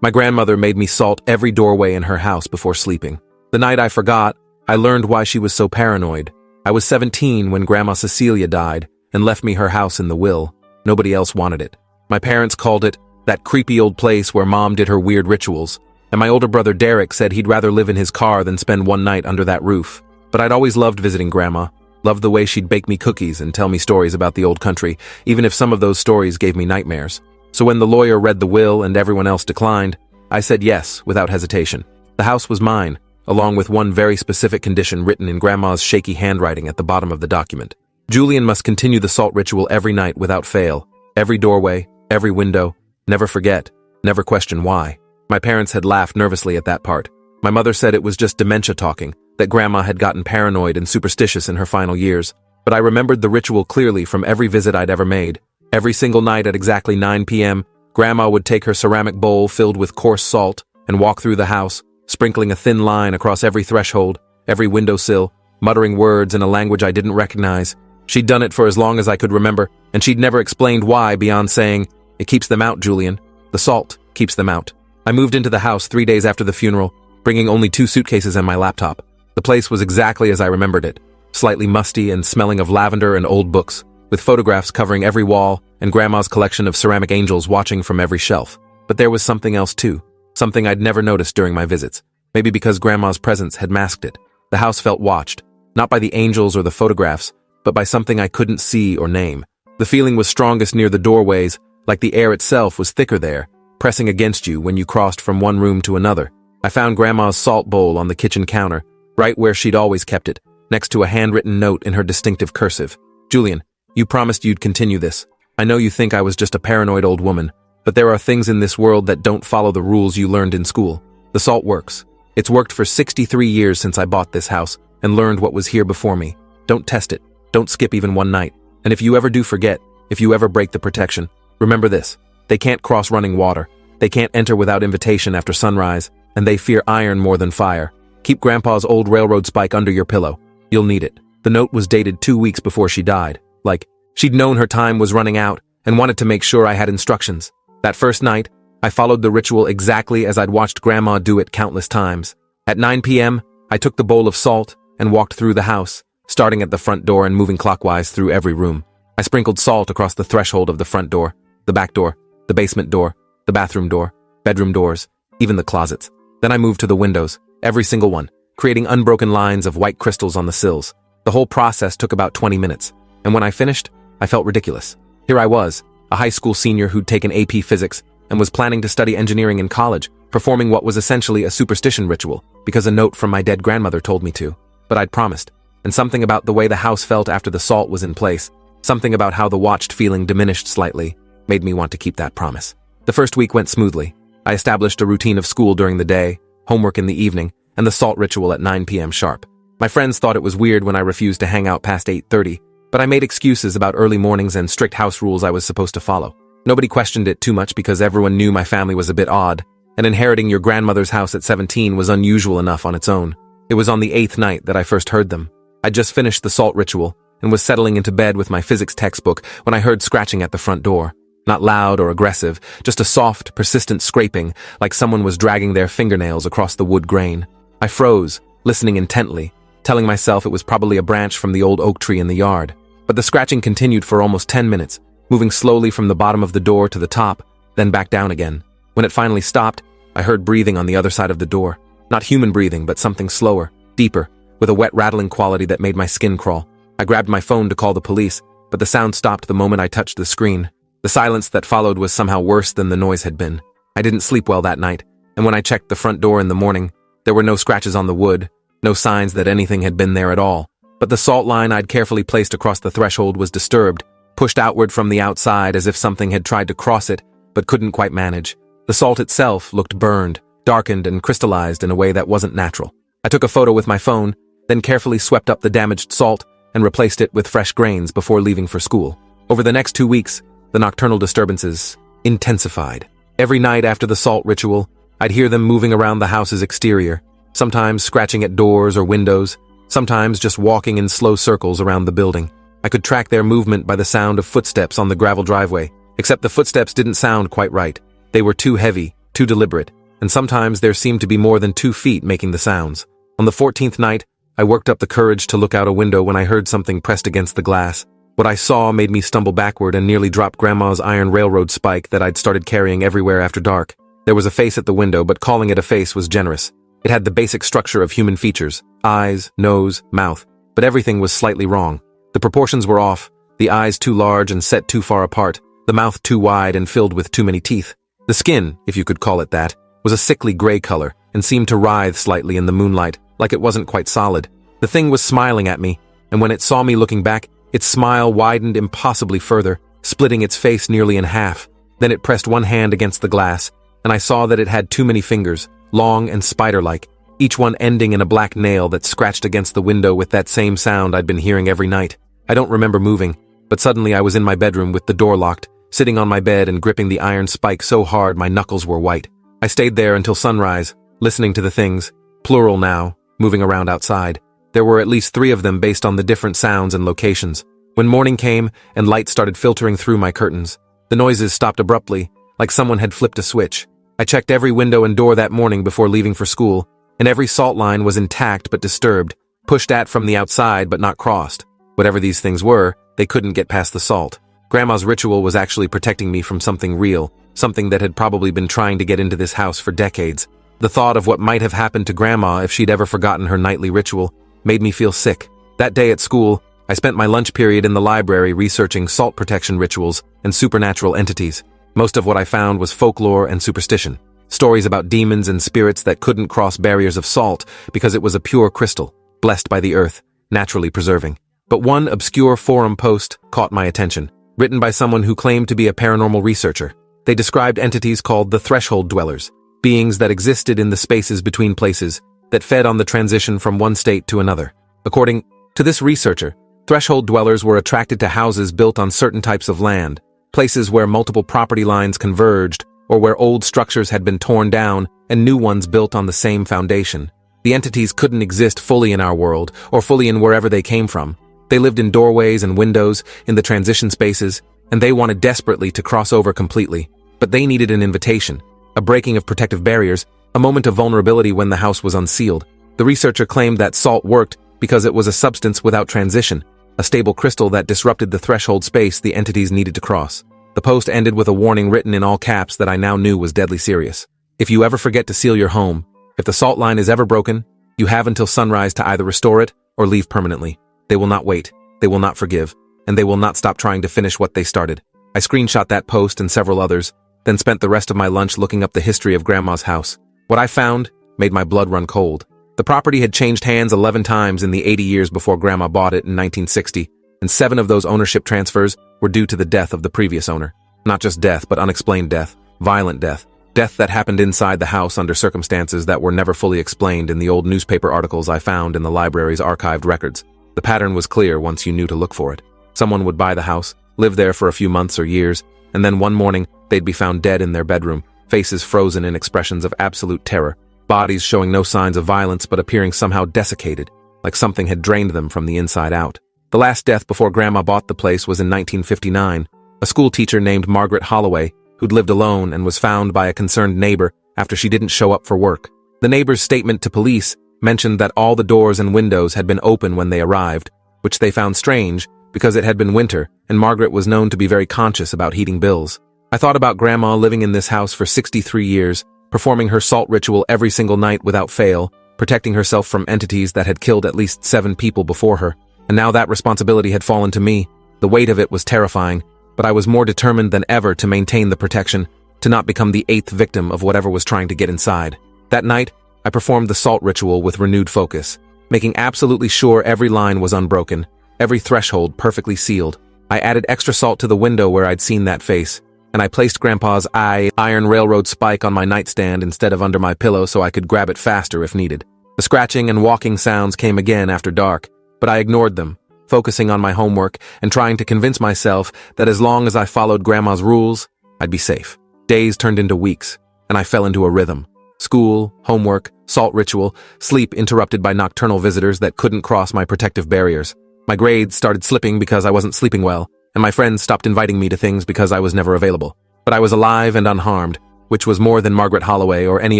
My grandmother made me salt every doorway in her house before sleeping. The night I forgot, I learned why she was so paranoid. I was 17 when Grandma Cecilia died and left me her house in the will. Nobody else wanted it. My parents called it that creepy old place where Mom did her weird rituals, and my older brother Derek said he'd rather live in his car than spend one night under that roof. But I'd always loved visiting Grandma, loved the way she'd bake me cookies and tell me stories about the old country, even if some of those stories gave me nightmares. So when the lawyer read the will and everyone else declined, I said yes without hesitation. The house was mine, along with one very specific condition written in Grandma's shaky handwriting at the bottom of the document. Julian must continue the salt ritual every night without fail. Every doorway, every window, never forget, never question why. My parents had laughed nervously at that part. My mother said it was just dementia talking, that Grandma had gotten paranoid and superstitious in her final years. But I remembered the ritual clearly from every visit I'd ever made. Every single night at exactly 9 p.m., Grandma would take her ceramic bowl filled with coarse salt and walk through the house, sprinkling a thin line across every threshold, every windowsill, muttering words in a language I didn't recognize. She'd done it for as long as I could remember, and she'd never explained why beyond saying, "It keeps them out, Julian. The salt keeps them out." I moved into the house 3 days after the funeral, bringing only 2 suitcases and my laptop. The place was exactly as I remembered it, slightly musty and smelling of lavender and old books, with photographs covering every wall and Grandma's collection of ceramic angels watching from every shelf. But there was something else too, something I'd never noticed during my visits, maybe because Grandma's presence had masked it. The house felt watched, not by the angels or the photographs, but by something I couldn't see or name. The feeling was strongest near the doorways, like the air itself was thicker there, pressing against you when you crossed from one room to another. I found Grandma's salt bowl on the kitchen counter, right where she'd always kept it, next to a handwritten note in her distinctive cursive. "Julian, you promised you'd continue this. I know you think I was just a paranoid old woman, but there are things in this world that don't follow the rules you learned in school. The salt works. It's worked for 63 years since I bought this house and learned what was here before me. Don't test it. Don't skip even one night. And if you ever do forget, if you ever break the protection, remember this. They can't cross running water. They can't enter without invitation after sunrise, and they fear iron more than fire. Keep Grandpa's old railroad spike under your pillow. You'll need it." The note was dated 2 weeks before she died. Like, she'd known her time was running out and wanted to make sure I had instructions. That first night, I followed the ritual exactly as I'd watched Grandma do it countless times. At 9 p.m., I took the bowl of salt and walked through the house, starting at the front door and moving clockwise through every room. I sprinkled salt across the threshold of the front door, the back door, the basement door, the bathroom door, bedroom doors, even the closets. Then I moved to the windows, every single one, creating unbroken lines of white crystals on the sills. The whole process took about 20 minutes, and when I finished, I felt ridiculous. Here I was, a high school senior who'd taken AP Physics and was planning to study engineering in college, performing what was essentially a superstition ritual, because a note from my dead grandmother told me to. But I'd promised, and something about the way the house felt after the salt was in place, something about how the watched feeling diminished slightly, made me want to keep that promise. The first week went smoothly. I established a routine of school during the day, homework in the evening, and the salt ritual at 9 p.m. sharp. My friends thought it was weird when I refused to hang out past 8:30, but I made excuses about early mornings and strict house rules I was supposed to follow. Nobody questioned it too much because everyone knew my family was a bit odd, and inheriting your grandmother's house at 17 was unusual enough on its own. It was on the 8th night that I first heard them. I'd just finished the salt ritual and was settling into bed with my physics textbook when I heard scratching at the front door. Not loud or aggressive, just a soft, persistent scraping, like someone was dragging their fingernails across the wood grain. I froze, listening intently, telling myself it was probably a branch from the old oak tree in the yard. But the scratching continued for almost 10 minutes, moving slowly from the bottom of the door to the top, then back down again. When it finally stopped, I heard breathing on the other side of the door. Not human breathing, but something slower, deeper, with a wet rattling quality that made my skin crawl. I grabbed my phone to call the police, but the sound stopped the moment I touched the screen. The silence that followed was somehow worse than the noise had been. I didn't sleep well that night, and when I checked the front door in the morning, there were no scratches on the wood, no signs that anything had been there at all. But the salt line I'd carefully placed across the threshold was disturbed, pushed outward from the outside as if something had tried to cross it, but couldn't quite manage. The salt itself looked burned, darkened, and crystallized in a way that wasn't natural. I took a photo with my phone, then carefully swept up the damaged salt and replaced it with fresh grains before leaving for school. Over the next 2 weeks, the nocturnal disturbances intensified. Every night after the salt ritual, I'd hear them moving around the house's exterior, sometimes scratching at doors or windows, sometimes just walking in slow circles around the building. I could track their movement by the sound of footsteps on the gravel driveway, except the footsteps didn't sound quite right. They were too heavy, too deliberate, and sometimes there seemed to be more than 2 feet making the sounds. On the 14th night, I worked up the courage to look out a window when I heard something pressed against the glass. What I saw made me stumble backward and nearly drop Grandma's iron railroad spike that I'd started carrying everywhere after dark. There was a face at the window, but calling it a face was generous. It had the basic structure of human features: eyes, nose, mouth, but everything was slightly wrong. The proportions were off, the eyes too large and set too far apart, the mouth too wide and filled with too many teeth. The skin, if you could call it that, was a sickly gray color and seemed to writhe slightly in the moonlight, like it wasn't quite solid. The thing was smiling at me, and when it saw me looking back, its smile widened impossibly further, splitting its face nearly in half. Then it pressed one hand against the glass, and I saw that it had too many fingers, long and spider-like, each one ending in a black nail that scratched against the window with that same sound I'd been hearing every night. I don't remember moving, but suddenly I was in my bedroom with the door locked, sitting on my bed and gripping the iron spike so hard my knuckles were white. I stayed there until sunrise, listening to the things, plural now, moving around outside. There were at least 3 of them based on the different sounds and locations. When morning came and light started filtering through my curtains, the noises stopped abruptly, like someone had flipped a switch. I checked every window and door that morning before leaving for school, and every salt line was intact but disturbed, pushed at from the outside but not crossed. Whatever these things were, they couldn't get past the salt. Grandma's ritual was actually protecting me from something real, something that had probably been trying to get into this house for decades. The thought of what might have happened to Grandma if she'd ever forgotten her nightly ritual made me feel sick. That day at school, I spent my lunch period in the library researching salt protection rituals and supernatural entities. Most of what I found was folklore and superstition. Stories about demons and spirits that couldn't cross barriers of salt because it was a pure crystal, blessed by the earth, naturally preserving. But one obscure forum post caught my attention, written by someone who claimed to be a paranormal researcher. They described entities called the Threshold Dwellers, beings that existed in the spaces between places, that fed on the transition from one state to another. According to this researcher, Threshold Dwellers were attracted to houses built on certain types of land, places where multiple property lines converged, or where old structures had been torn down and new ones built on the same foundation. The entities couldn't exist fully in our world, or fully in wherever they came from. They lived in doorways and windows, in the transition spaces, and they wanted desperately to cross over completely. But they needed an invitation, a breaking of protective barriers, a moment of vulnerability when the house was unsealed. The researcher claimed that salt worked because it was a substance without transition, a stable crystal that disrupted the threshold space the entities needed to cross. The post ended with a warning written in all caps that I now knew was deadly serious. If you ever forget to seal your home, if the salt line is ever broken, you have until sunrise to either restore it or leave permanently. They will not wait, they will not forgive, and they will not stop trying to finish what they started. I screenshot that post and several others, then spent the rest of my lunch looking up the history of Grandma's house. What I found made my blood run cold. The property had changed hands 11 times in the 80 years before Grandma bought it in 1960, and 7 of those ownership transfers were due to the death of the previous owner. Not just death, but unexplained death, violent death. Death that happened inside the house under circumstances that were never fully explained in the old newspaper articles I found in the library's archived records. The pattern was clear once you knew to look for it. Someone would buy the house, live there for a few months or years, and then one morning they'd be found dead in their bedroom, faces frozen in expressions of absolute terror, bodies showing no signs of violence but appearing somehow desiccated, like something had drained them from the inside out. The last death before Grandma bought the place was in 1959. A school teacher named Margaret Holloway, who'd lived alone and was found by a concerned neighbor after she didn't show up for work. The neighbor's statement to police mentioned that all the doors and windows had been open when they arrived, which they found strange because it had been winter and Margaret was known to be very conscious about heating bills. I thought about Grandma living in this house for 63 years, performing her salt ritual every single night without fail, protecting herself from entities that had killed at least 7 people before her. And now that responsibility had fallen to me. The weight of it was terrifying, but I was more determined than ever to maintain the protection, to not become the 8th victim of whatever was trying to get inside. That night, I performed the salt ritual with renewed focus, making absolutely sure every line was unbroken, every threshold perfectly sealed. I added extra salt to the window where I'd seen that face, and I placed Grandpa's iron railroad spike on my nightstand instead of under my pillow so I could grab it faster if needed. The scratching and walking sounds came again after dark, but I ignored them, focusing on my homework and trying to convince myself that as long as I followed Grandma's rules, I'd be safe. Days turned into weeks, and I fell into a rhythm. School, homework, salt ritual, sleep interrupted by nocturnal visitors that couldn't cross my protective barriers. My grades started slipping because I wasn't sleeping well, and my friends stopped inviting me to things because I was never available. But I was alive and unharmed, which was more than Margaret Holloway or any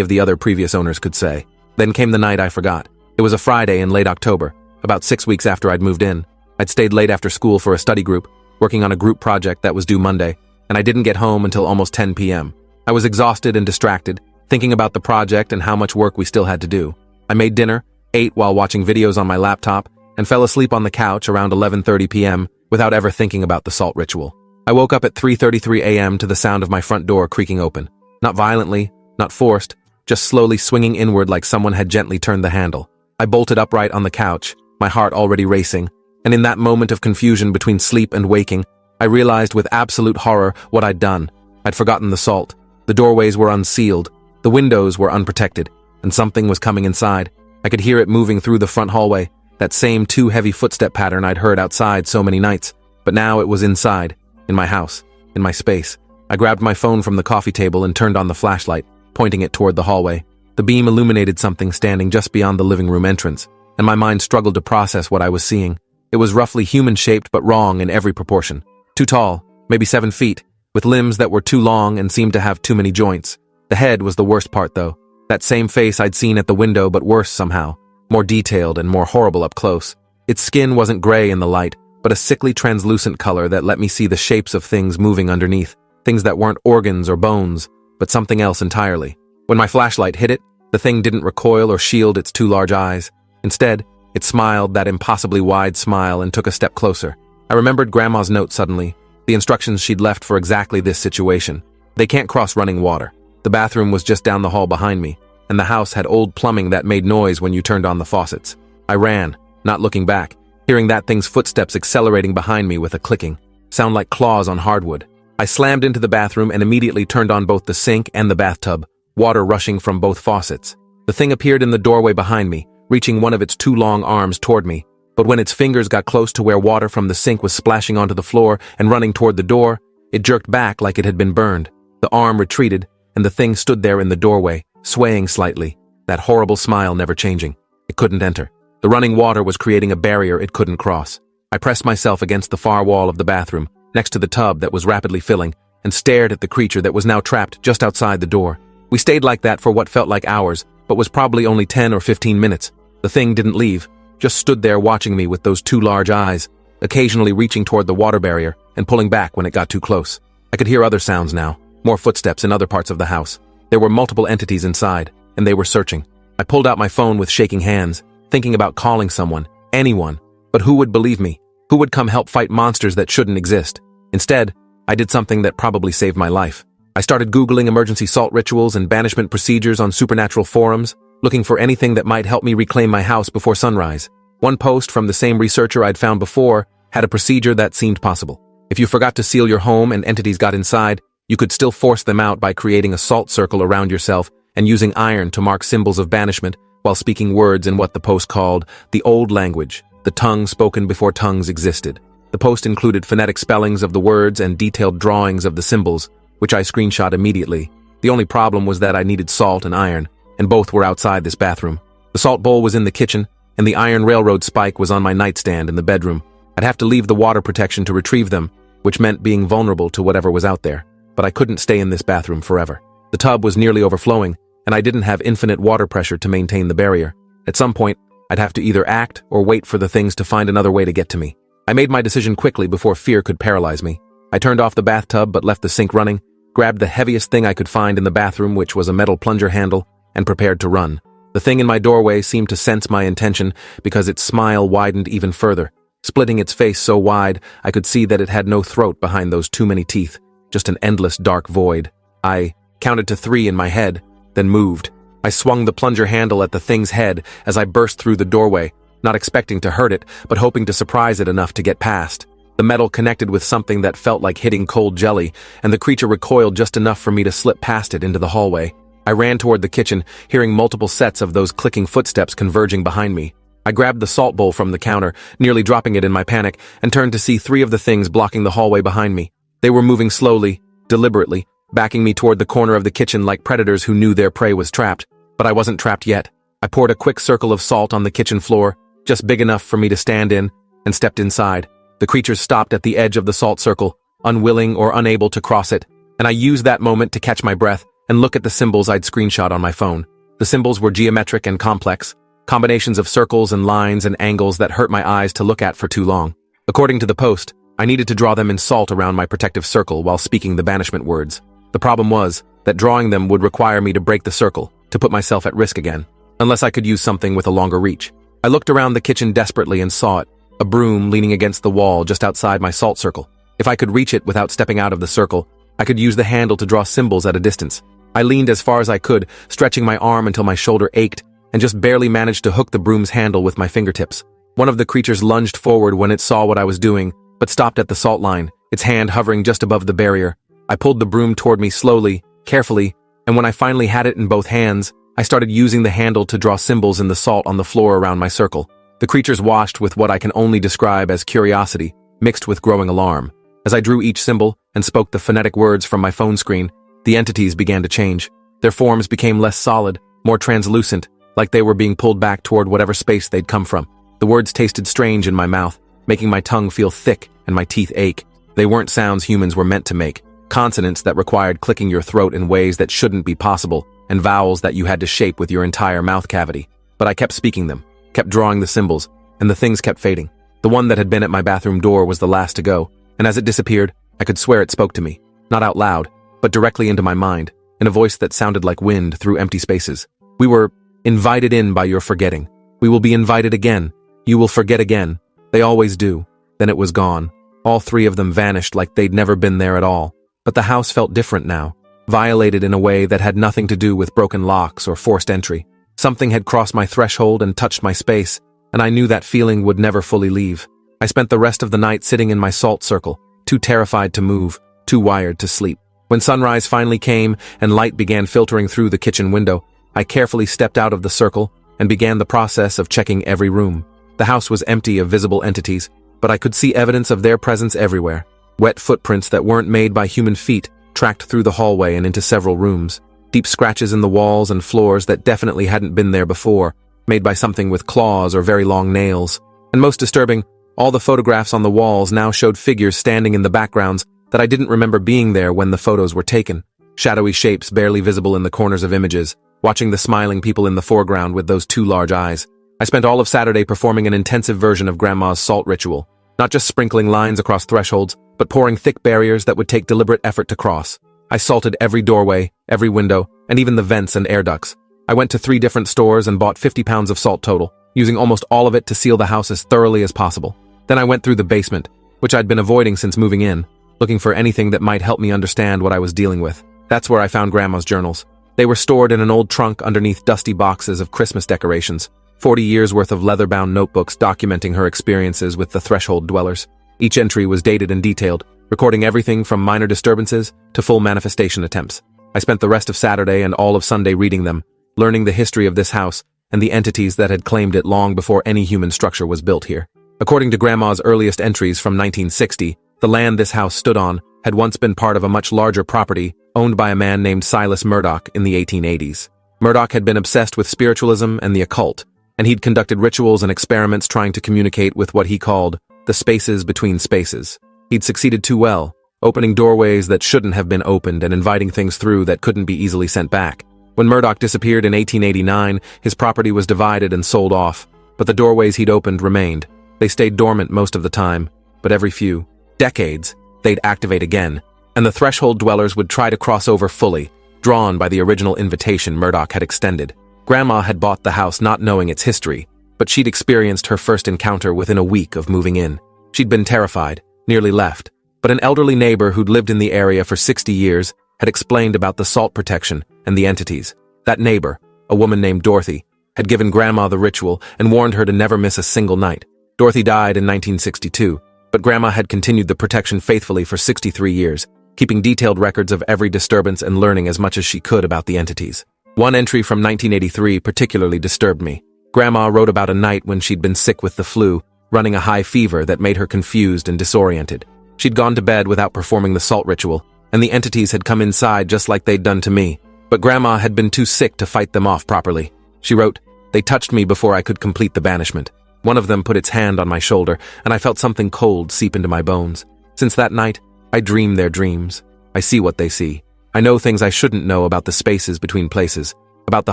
of the other previous owners could say. Then came the night I forgot. It was a Friday in late October, about 6 weeks after I'd moved in. I'd stayed late after school for a study group, working on a group project that was due Monday, and I didn't get home until almost 10 p.m. I was exhausted and distracted, thinking about the project and how much work we still had to do. I made dinner, ate while watching videos on my laptop, and fell asleep on the couch around 11:30 p.m. without ever thinking about the salt ritual. I woke up at 3:33 a.m. to the sound of my front door creaking open. Not violently, not forced, just slowly swinging inward like someone had gently turned the handle. I bolted upright on the couch, my heart already racing, and in that moment of confusion between sleep and waking, I realized with absolute horror what I'd done. I'd forgotten the salt. The doorways were unsealed, the windows were unprotected, and something was coming inside. I could hear it moving through the front hallway, that same 2 heavy footstep pattern I'd heard outside so many nights. But now it was inside, in my house, in my space. I grabbed my phone from the coffee table and turned on the flashlight, pointing it toward the hallway. The beam illuminated something standing just beyond the living room entrance, and my mind struggled to process what I was seeing. It was roughly human-shaped but wrong in every proportion. Too tall, maybe 7 feet, with limbs that were too long and seemed to have too many joints. The head was the worst part, though. That same face I'd seen at the window, but worse somehow. More detailed and more horrible up close. Its skin wasn't gray in the light, but a sickly translucent color that let me see the shapes of things moving underneath. Things that weren't organs or bones, but something else entirely. When my flashlight hit it, the thing didn't recoil or shield its 2 large eyes. Instead, it smiled that impossibly wide smile and took a step closer. I remembered Grandma's note suddenly, the instructions she'd left for exactly this situation. They can't cross running water. The bathroom was just down the hall behind me, and the house had old plumbing that made noise when you turned on the faucets. I ran, not looking back, hearing that thing's footsteps accelerating behind me with a clicking, sound like claws on hardwood. I slammed into the bathroom and immediately turned on both the sink and the bathtub, water rushing from both faucets. The thing appeared in the doorway behind me, reaching one of its 2 long arms toward me, but when its fingers got close to where water from the sink was splashing onto the floor and running toward the door, it jerked back like it had been burned. The arm retreated, and the thing stood there in the doorway, swaying slightly, that horrible smile never changing. It couldn't enter. The running water was creating a barrier it couldn't cross. I pressed myself against the far wall of the bathroom, next to the tub that was rapidly filling, and stared at the creature that was now trapped just outside the door. We stayed like that for what felt like hours, but was probably only 10 or 15 minutes. The thing didn't leave, just stood there watching me with those 2 large eyes, occasionally reaching toward the water barrier and pulling back when it got too close. I could hear other sounds now, more footsteps in other parts of the house. There were multiple entities inside, and they were searching. I pulled out my phone with shaking hands, thinking about calling someone, anyone, but who would believe me? Who would come help fight monsters that shouldn't exist? Instead, I did something that probably saved my life. I started Googling emergency salt rituals and banishment procedures on supernatural forums, looking for anything that might help me reclaim my house before sunrise. One post from the same researcher I'd found before had a procedure that seemed possible. If you forgot to seal your home and entities got inside, you could still force them out by creating a salt circle around yourself and using iron to mark symbols of banishment while speaking words in what the post called the old language, the tongue spoken before tongues existed. The post included phonetic spellings of the words and detailed drawings of the symbols, which I screenshot immediately. The only problem was that I needed salt and iron, and both were outside this bathroom. The salt bowl was in the kitchen, and the iron railroad spike was on my nightstand in the bedroom. I'd have to leave the water protection to retrieve them, which meant being vulnerable to whatever was out there. But I couldn't stay in this bathroom forever. The tub was nearly overflowing, and I didn't have infinite water pressure to maintain the barrier. At some point, I'd have to either act or wait for the things to find another way to get to me. I made my decision quickly before fear could paralyze me. I turned off the bathtub but left the sink running, grabbed the heaviest thing I could find in the bathroom, which was a metal plunger handle, and prepared to run. The thing in my doorway seemed to sense my intention because its smile widened even further, splitting its face so wide I could see that it had no throat behind those too many teeth, just an endless dark void. I counted to 3 in my head, then moved. I swung the plunger handle at the thing's head as I burst through the doorway, not expecting to hurt it, but hoping to surprise it enough to get past. The metal connected with something that felt like hitting cold jelly, and the creature recoiled just enough for me to slip past it into the hallway. I ran toward the kitchen, hearing multiple sets of those clicking footsteps converging behind me. I grabbed the salt bowl from the counter, nearly dropping it in my panic, and turned to see 3 of the things blocking the hallway behind me. They were moving slowly, deliberately, backing me toward the corner of the kitchen like predators who knew their prey was trapped. But I wasn't trapped yet. I poured a quick circle of salt on the kitchen floor, just big enough for me to stand in, and stepped inside. The creatures stopped at the edge of the salt circle, unwilling or unable to cross it, and I used that moment to catch my breath, and look at the symbols I'd screenshot on my phone. The symbols were geometric and complex, combinations of circles and lines and angles that hurt my eyes to look at for too long. According to the post, I needed to draw them in salt around my protective circle while speaking the banishment words. The problem was that drawing them would require me to break the circle, to put myself at risk again, unless I could use something with a longer reach. I looked around the kitchen desperately and saw it, a broom leaning against the wall just outside my salt circle. If I could reach it without stepping out of the circle, I could use the handle to draw symbols at a distance. I leaned as far as I could, stretching my arm until my shoulder ached, and just barely managed to hook the broom's handle with my fingertips. One of the creatures lunged forward when it saw what I was doing, but stopped at the salt line, its hand hovering just above the barrier. I pulled the broom toward me slowly, carefully, and when I finally had it in both hands, I started using the handle to draw symbols in the salt on the floor around my circle. The creatures watched with what I can only describe as curiosity, mixed with growing alarm. As I drew each symbol and spoke the phonetic words from my phone screen, the entities began to change. Their forms became less solid, more translucent, like they were being pulled back toward whatever space they'd come from. The words tasted strange in my mouth, making my tongue feel thick and my teeth ache. They weren't sounds humans were meant to make, consonants that required clicking your throat in ways that shouldn't be possible, and vowels that you had to shape with your entire mouth cavity. But I kept speaking them, kept drawing the symbols, and the things kept fading. The one that had been at my bathroom door was the last to go, and as it disappeared, I could swear it spoke to me, not out loud, but directly into my mind, in a voice that sounded like wind through empty spaces. We were invited in by your forgetting. We will be invited again. You will forget again. They always do. Then it was gone. All three of them vanished like they'd never been there at all. But the house felt different now, violated in a way that had nothing to do with broken locks or forced entry. Something had crossed my threshold and touched my space, and I knew that feeling would never fully leave. I spent the rest of the night sitting in my salt circle, too terrified to move, too wired to sleep. When sunrise finally came and light began filtering through the kitchen window, I carefully stepped out of the circle and began the process of checking every room. The house was empty of visible entities, but I could see evidence of their presence everywhere. Wet footprints that weren't made by human feet tracked through the hallway and into several rooms. Deep scratches in the walls and floors that definitely hadn't been there before, made by something with claws or very long nails. And most disturbing, all the photographs on the walls now showed figures standing in the backgrounds that I didn't remember being there when the photos were taken. Shadowy shapes barely visible in the corners of images, watching the smiling people in the foreground with those two large eyes. I spent all of Saturday performing an intensive version of Grandma's salt ritual, not just sprinkling lines across thresholds, but pouring thick barriers that would take deliberate effort to cross. I salted every doorway, every window, and even the vents and air ducts. I went to 3 different stores and bought 50 pounds of salt total, using almost all of it to seal the house as thoroughly as possible. Then I went through the basement, which I'd been avoiding since moving in, looking for anything that might help me understand what I was dealing with. That's where I found Grandma's journals. They were stored in an old trunk underneath dusty boxes of Christmas decorations, 40 years worth of leather-bound notebooks documenting her experiences with the threshold dwellers. Each entry was dated and detailed, recording everything from minor disturbances to full manifestation attempts. I spent the rest of Saturday and all of Sunday reading them, learning the history of this house and the entities that had claimed it long before any human structure was built here. According to Grandma's earliest entries from 1960, the land this house stood on had once been part of a much larger property owned by a man named Silas Murdoch in the 1880s. Murdoch had been obsessed with spiritualism and the occult, and he'd conducted rituals and experiments trying to communicate with what he called the spaces between spaces. He'd succeeded too well, opening doorways that shouldn't have been opened and inviting things through that couldn't be easily sent back. When Murdoch disappeared in 1889, his property was divided and sold off, but the doorways he'd opened remained. They stayed dormant most of the time, but every few decades, they'd activate again, and the threshold dwellers would try to cross over fully, drawn by the original invitation Murdoch had extended. Grandma had bought the house not knowing its history, but she'd experienced her first encounter within a week of moving in. She'd been terrified, nearly left, but an elderly neighbor who'd lived in the area for 60 years had explained about the salt protection and the entities. That neighbor, a woman named Dorothy, had given Grandma the ritual and warned her to never miss a single night. Dorothy died in 1962, but Grandma had continued the protection faithfully for 63 years, keeping detailed records of every disturbance and learning as much as she could about the entities. One entry from 1983 particularly disturbed me. Grandma wrote about a night when she'd been sick with the flu, running a high fever that made her confused and disoriented. She'd gone to bed without performing the salt ritual, and the entities had come inside just like they'd done to me. But Grandma had been too sick to fight them off properly. She wrote, "They touched me before I could complete the banishment. One of them put its hand on my shoulder, and I felt something cold seep into my bones. Since that night, I dream their dreams. I see what they see. I know things I shouldn't know about the spaces between places, about the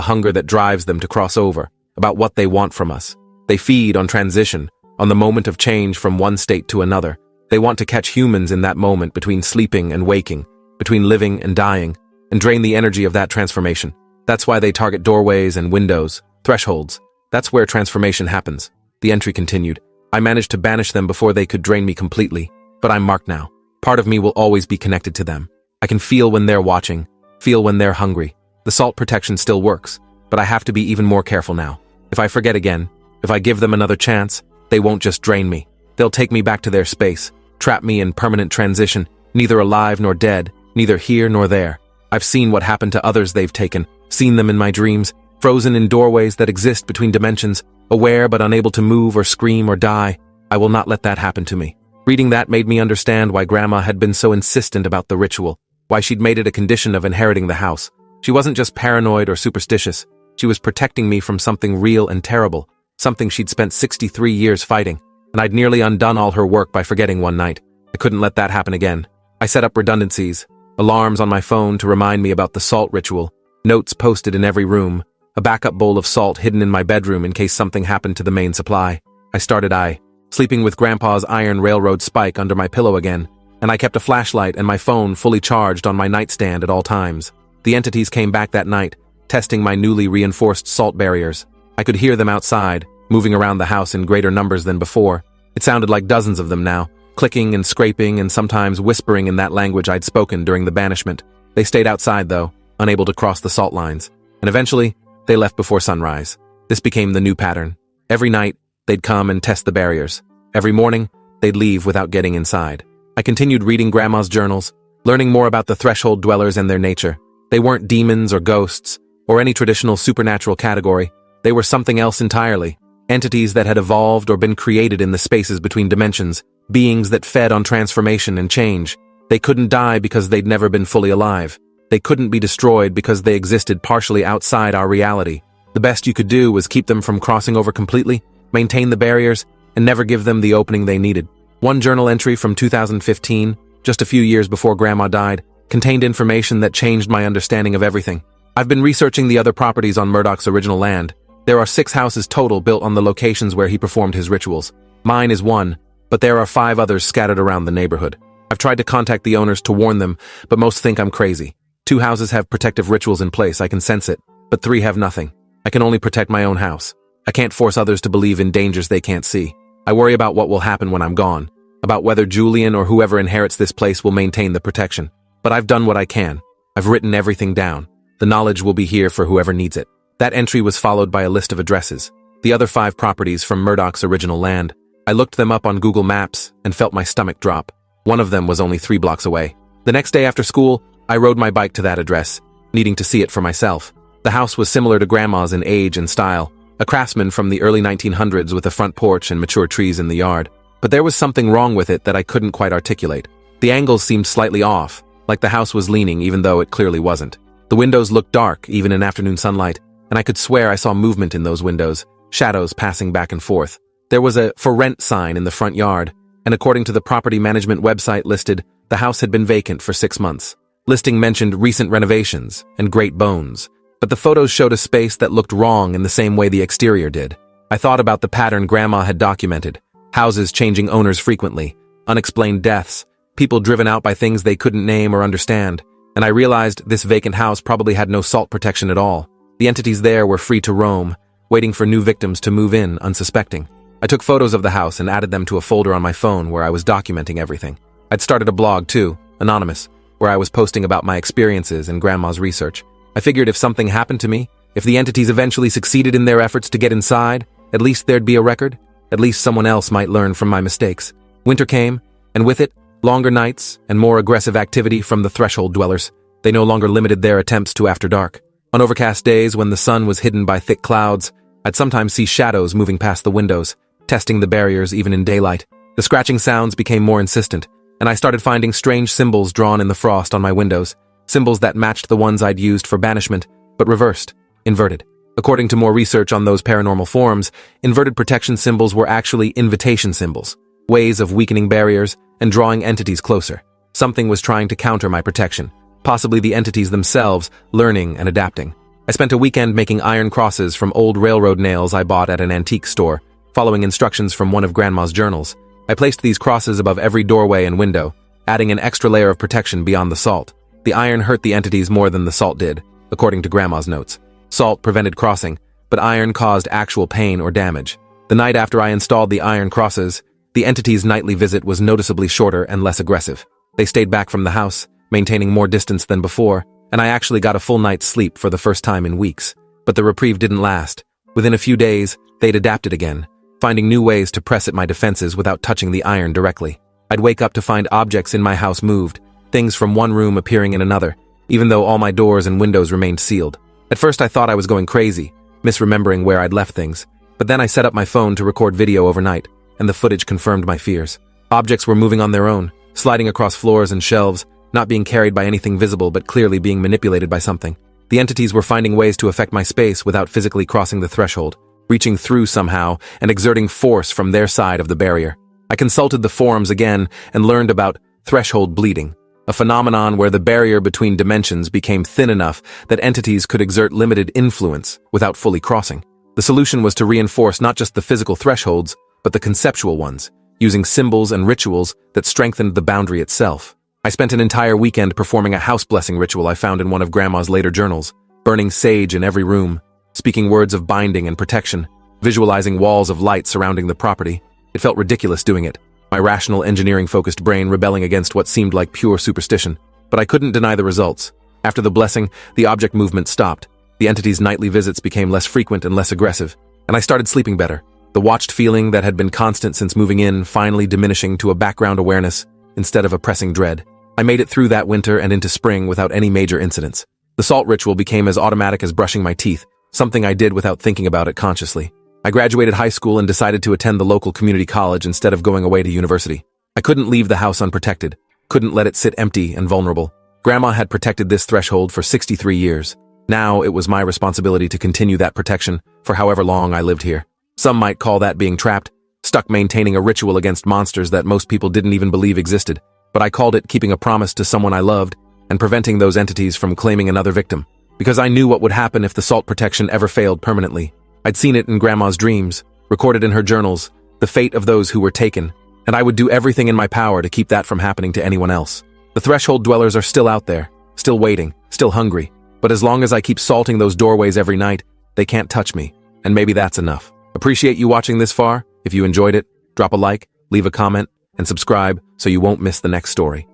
hunger that drives them to cross over, about what they want from us. They feed on transition, on the moment of change from one state to another. They want to catch humans in that moment between sleeping and waking, between living and dying, and drain the energy of that transformation. That's why they target doorways and windows, thresholds. That's where transformation happens. The entry continued. I managed to banish them before they could drain me completely, but I'm marked now. Part of me will always be connected to them. I can feel when they're watching, feel when they're hungry. The salt protection still works, but I have to be even more careful now. If I forget again, if I give them another chance, they won't just drain me. They'll take me back to their space, trap me in permanent transition, neither alive nor dead, neither here nor there. I've seen what happened to others they've taken, seen them in my dreams, frozen in doorways that exist between dimensions, aware but unable to move or scream or die. I will not let that happen to me. Reading that made me understand why Grandma had been so insistent about the ritual, why she'd made it a condition of inheriting the house. She wasn't just paranoid or superstitious. She was protecting me from something real and terrible, something she'd spent 63 years fighting, and I'd nearly undone all her work by forgetting one night. I couldn't let that happen again. I set up redundancies, alarms on my phone to remind me about the salt ritual, notes posted in every room, a backup bowl of salt hidden in my bedroom in case something happened to the main supply. I started sleeping with Grandpa's iron railroad spike under my pillow again, and I kept a flashlight and my phone fully charged on my nightstand at all times. The entities came back that night, testing my newly reinforced salt barriers. I could hear them outside, moving around the house in greater numbers than before. It sounded like dozens of them now, clicking and scraping and sometimes whispering in that language I'd spoken during the banishment. They stayed outside, though, unable to cross the salt lines, and eventually, they left before sunrise. This became the new pattern. Every night, they'd come and test the barriers. Every morning, they'd leave without getting inside. I continued reading Grandma's journals, learning more about the threshold dwellers and their nature. They weren't demons or ghosts, or any traditional supernatural category. They were something else entirely. Entities that had evolved or been created in the spaces between dimensions, beings that fed on transformation and change. They couldn't die because they'd never been fully alive. They couldn't be destroyed because they existed partially outside our reality. The best you could do was keep them from crossing over completely, maintain the barriers, and never give them the opening they needed. One journal entry from 2015, just a few years before Grandma died, contained information that changed my understanding of everything. I've been researching the other properties on Murdoch's original land. There are 6 houses total built on the locations where he performed his rituals. Mine is one, but there are 5 others scattered around the neighborhood. I've tried to contact the owners to warn them, but most think I'm crazy. 2 houses have protective rituals in place, I can sense it, but 3 have nothing. I can only protect my own house. I can't force others to believe in dangers they can't see. I worry about what will happen when I'm gone, about whether Julian or whoever inherits this place will maintain the protection. But I've done what I can. I've written everything down. The knowledge will be here for whoever needs it. That entry was followed by a list of addresses, the other 5 properties from Murdoch's original land. I looked them up on Google Maps and felt my stomach drop. One of them was only 3 blocks away. The next day after school, I rode my bike to that address, needing to see it for myself. The house was similar to Grandma's in age and style, a craftsman from the early 1900s with a front porch and mature trees in the yard. But there was something wrong with it that I couldn't quite articulate. The angles seemed slightly off, like the house was leaning even though it clearly wasn't. The windows looked dark, even in afternoon sunlight, and I could swear I saw movement in those windows, shadows passing back and forth. There was a "for rent" sign in the front yard, and according to the property management website listed, the house had been vacant for 6 months. Listing mentioned recent renovations and great bones, but the photos showed a space that looked wrong in the same way the exterior did. I thought about the pattern Grandma had documented: houses changing owners frequently, unexplained deaths, people driven out by things they couldn't name or understand, and I realized this vacant house probably had no salt protection at all. The entities there were free to roam, waiting for new victims to move in unsuspecting. I took photos of the house and added them to a folder on my phone where I was documenting everything. I'd started a blog too, anonymous, where I was posting about my experiences and Grandma's research. I figured if something happened to me, if the entities eventually succeeded in their efforts to get inside, at least there'd be a record. At least someone else might learn from my mistakes. Winter came, and with it, longer nights and more aggressive activity from the threshold dwellers. They no longer limited their attempts to after dark. On overcast days when the sun was hidden by thick clouds, I'd sometimes see shadows moving past the windows, testing the barriers even in daylight. The scratching sounds became more insistent, and I started finding strange symbols drawn in the frost on my windows, symbols that matched the ones I'd used for banishment, but reversed, inverted. According to more research on those paranormal forms, inverted protection symbols were actually invitation symbols, ways of weakening barriers and drawing entities closer. Something was trying to counter my protection, possibly the entities themselves, learning and adapting. I spent a weekend making iron crosses from old railroad nails I bought at an antique store, following instructions from one of Grandma's journals. I placed these crosses above every doorway and window, adding an extra layer of protection beyond the salt. The iron hurt the entities more than the salt did, according to Grandma's notes. Salt prevented crossing, but iron caused actual pain or damage. The night after I installed the iron crosses, the entity's nightly visit was noticeably shorter and less aggressive. They stayed back from the house, maintaining more distance than before, and I actually got a full night's sleep for the first time in weeks. But the reprieve didn't last. Within a few days, they'd adapted again, finding new ways to press at my defenses without touching the iron directly. I'd wake up to find objects in my house moved, things from one room appearing in another, even though all my doors and windows remained sealed. At first I thought I was going crazy, misremembering where I'd left things, but then I set up my phone to record video overnight, and the footage confirmed my fears. Objects were moving on their own, sliding across floors and shelves, not being carried by anything visible but clearly being manipulated by something. The entities were finding ways to affect my space without physically crossing the threshold, reaching through somehow and exerting force from their side of the barrier. I consulted the forums again and learned about threshold bleeding, a phenomenon where the barrier between dimensions became thin enough that entities could exert limited influence without fully crossing. The solution was to reinforce not just the physical thresholds, but the conceptual ones, using symbols and rituals that strengthened the boundary itself. I spent an entire weekend performing a house blessing ritual I found in one of Grandma's later journals, burning sage in every room, speaking words of binding and protection, visualizing walls of light surrounding the property. It felt ridiculous doing it, my rational engineering-focused brain rebelling against what seemed like pure superstition. But I couldn't deny the results. After the blessing, the object movement stopped. The entity's nightly visits became less frequent and less aggressive, and I started sleeping better. The watched feeling that had been constant since moving in finally diminishing to a background awareness instead of a pressing dread. I made it through that winter and into spring without any major incidents. The salt ritual became as automatic as brushing my teeth, something I did without thinking about it consciously. I graduated high school and decided to attend the local community college instead of going away to university. I couldn't leave the house unprotected, couldn't let it sit empty and vulnerable. Grandma had protected this threshold for 63 years. Now it was my responsibility to continue that protection for however long I lived here. Some might call that being trapped, stuck maintaining a ritual against monsters that most people didn't even believe existed. But I called it keeping a promise to someone I loved and preventing those entities from claiming another victim. Because I knew what would happen if the salt protection ever failed permanently. I'd seen it in Grandma's dreams, recorded in her journals, the fate of those who were taken, and I would do everything in my power to keep that from happening to anyone else. The threshold dwellers are still out there, still waiting, still hungry, but as long as I keep salting those doorways every night, they can't touch me, and maybe that's enough. Appreciate you watching this far. If you enjoyed it, drop a like, leave a comment, and subscribe so you won't miss the next story.